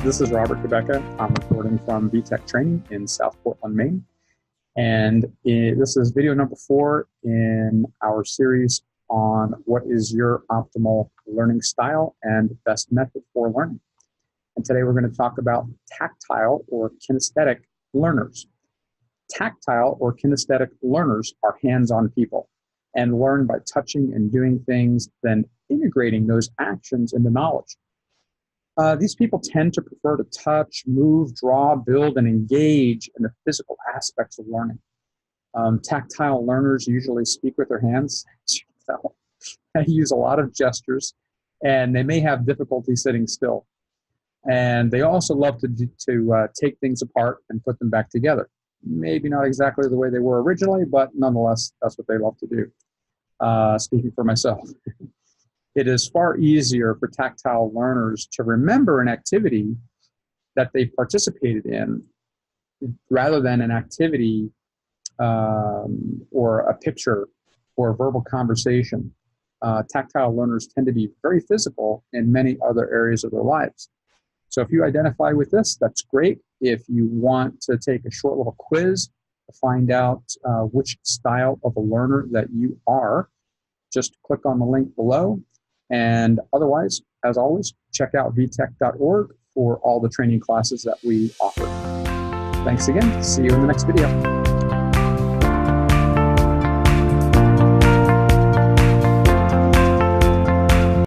This is Robert Cabeca. I'm recording from VTEC Training in South Portland, Maine. And this is video number 4 in our series on what is your optimal learning style and best method for learning. And today we're going to talk about tactile or kinesthetic learners. Tactile or kinesthetic learners are hands-on people and learn by touching and doing things, then integrating those actions into knowledge. These people tend to prefer to touch, move, draw, build, and engage in the physical aspects of learning. Tactile learners usually speak with their hands, as you can tell. They use a lot of gestures, and they may have difficulty sitting still. And they also love to take things apart and put them back together. Maybe not exactly the way they were originally, but nonetheless, that's what they love to do. Speaking for myself. It is far easier for tactile learners to remember an activity that they participated in rather than an activity or a picture or a verbal conversation. Tactile learners tend to be very physical in many other areas of their lives. So if you identify with this, that's great. If you want to take a short little quiz to find out which style of a learner that you are, just click on the link below. And otherwise, as always, check out vtec.org for all the training classes that we offer. Thanks again. See you in the next video.